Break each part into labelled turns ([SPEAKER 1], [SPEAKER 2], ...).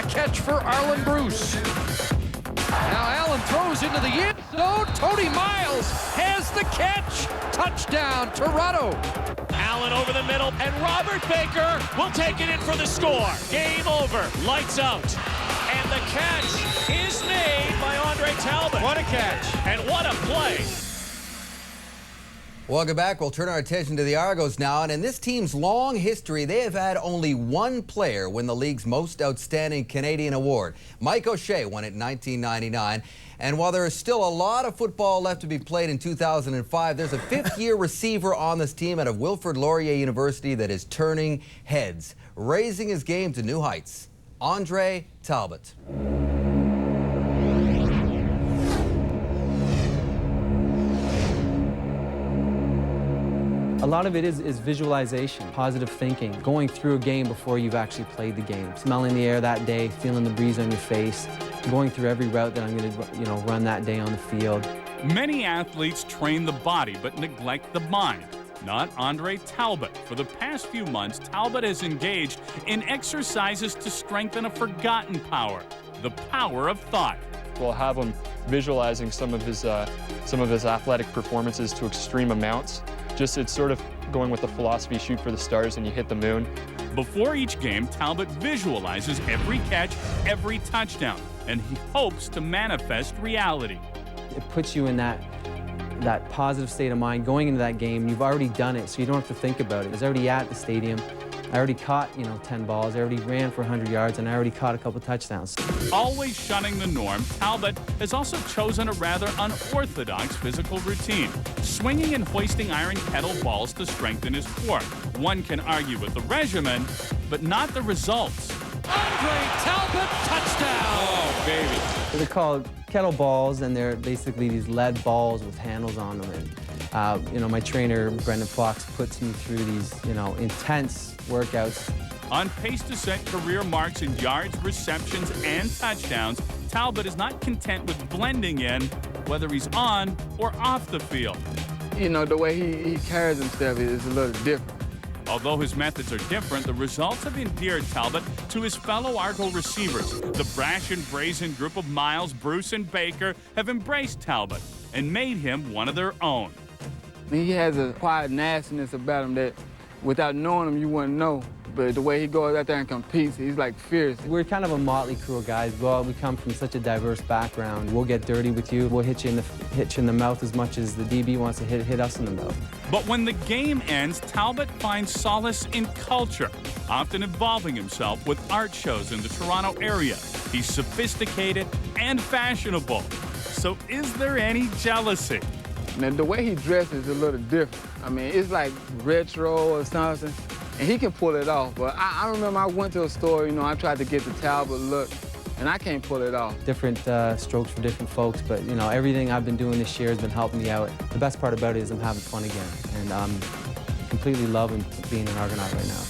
[SPEAKER 1] A catch for Arlen Bruce. Now Allen throws into the end zone. Tony Miles has the catch. Touchdown, Toronto.
[SPEAKER 2] Allen over the middle, and Robert Baker will take it in for the score. Game over. Lights out. And the catch is made by Andre Talbot.
[SPEAKER 1] What a catch.
[SPEAKER 2] And what a play.
[SPEAKER 3] Welcome back. We'll turn our attention to the Argos now. And in this team's long history, they have had only one player win the league's most outstanding Canadian award. Mike O'Shea won it in 1999. And while there is still a lot of football left to be played in 2005, there's a fifth-year receiver on this team out of Wilfrid Laurier University that is turning heads, raising his game to new heights. Andre Talbot.
[SPEAKER 4] A lot of it is visualization, positive thinking, going through a game before you've actually played the game, smelling the air that day, feeling the breeze on your face, going through every route that I'm going to run that day on the field.
[SPEAKER 5] Many athletes train the body but neglect the mind. Not Andre Talbot. For the past few months, Talbot has engaged in exercises to strengthen a forgotten power, the power of thought.
[SPEAKER 6] We'll have him visualizing some of his athletic performances to extreme amounts. It's sort of going with the philosophy, shoot for the stars and you hit the moon.
[SPEAKER 5] Before each game, Talbot visualizes every catch, every touchdown, and he hopes to manifest reality.
[SPEAKER 4] It puts you in that positive state of mind going into that game. You've already done it, so you don't have to think about it. I was already at the stadium. I already caught, 10 balls. I already ran for 100 yards, and I already caught a couple touchdowns.
[SPEAKER 5] Always shunning the norm, Talbot has also chosen a rather unorthodox physical routine, swinging and hoisting iron kettle balls to strengthen his core. One can argue with the regimen, but not the results.
[SPEAKER 1] Andre Talbot, touchdown!
[SPEAKER 5] Oh, baby.
[SPEAKER 4] They're called kettle balls, and they're basically these lead balls with handles on them. And, my trainer, Brendan Fox, puts me through these, intense workouts.
[SPEAKER 5] On pace to set career marks in yards, receptions, and touchdowns, Talbot is not content with blending in, whether he's on or off the field.
[SPEAKER 7] The way he carries himself is a little different.
[SPEAKER 5] Although his methods are different, the results have endeared Talbot to his fellow Argo receivers. The brash and brazen group of Miles, Bruce, and Baker have embraced Talbot and made him one of their own.
[SPEAKER 7] He has a quiet nastiness about him that without knowing him, you wouldn't know. But the way he goes out there and competes, he's like fierce.
[SPEAKER 4] We're kind of a motley crew of guys. Well, we come from such a diverse background. We'll get dirty with you. We'll hit you in the mouth as much as the DB wants to hit us in the mouth.
[SPEAKER 5] But when the game ends, Talbot finds solace in culture, often involving himself with art shows in the Toronto area. He's sophisticated and fashionable. So is there any jealousy?
[SPEAKER 7] Now, the way he dresses is a little different. It's like retro or something, and he can pull it off. But I remember I went to a store, I tried to get the Talbot look, and I can't pull it off.
[SPEAKER 4] Different strokes for different folks, but, everything I've been doing this year has been helping me out. The best part about it is I'm having fun again, and I'm completely loving being an Argonaut right now.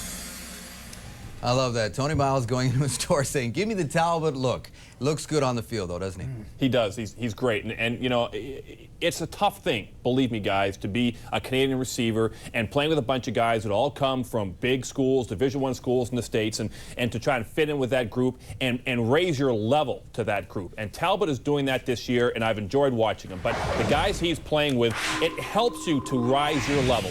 [SPEAKER 3] I love that. Tony Miles going into a store saying, give me the Talbot look. Looks good on the field, though, doesn't he?
[SPEAKER 8] He does. He's great. And it's a tough thing, believe me, guys, to be a Canadian receiver and playing with a bunch of guys that all come from big schools, Division I schools in the States, and to try and fit in with that group and raise your level to that group. And Talbot is doing that this year, and I've enjoyed watching him. But the guys he's playing with, it helps you to rise your level.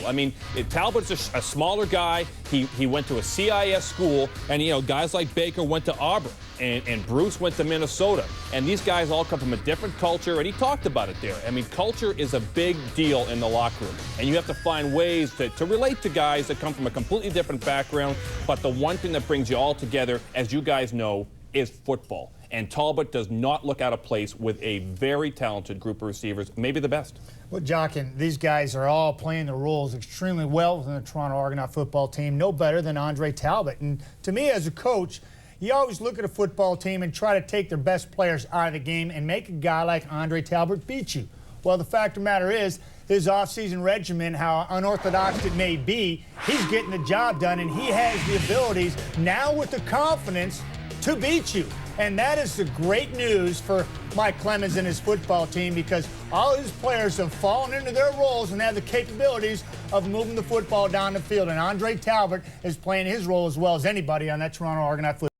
[SPEAKER 8] Talbot's a smaller guy. He went to a CIS school, and, guys like Baker went to Auburn. And Bruce went to Minnesota. And these guys all come from a different culture, and he talked about it there. Culture is a big deal in the locker room. And you have to find ways to relate to guys that come from a completely different background. But the one thing that brings you all together, as you guys know, is football. And Talbot does not look out of place with a very talented group of receivers, maybe the best.
[SPEAKER 9] Well, Jockin, these guys are all playing the roles extremely well within the Toronto Argonaut football team, no better than Andre Talbot. And to me, as a coach, you always look at a football team and try to take their best players out of the game and make a guy like Andre Talbot beat you. Well, the fact of the matter is, his offseason regimen, how unorthodox it may be, he's getting the job done, and he has the abilities now with the confidence to beat you. And that is the great news for Mike Clemens and his football team, because all his players have fallen into their roles and have the capabilities of moving the football down the field. And Andre Talbot is playing his role as well as anybody on that Toronto Argonaut football team.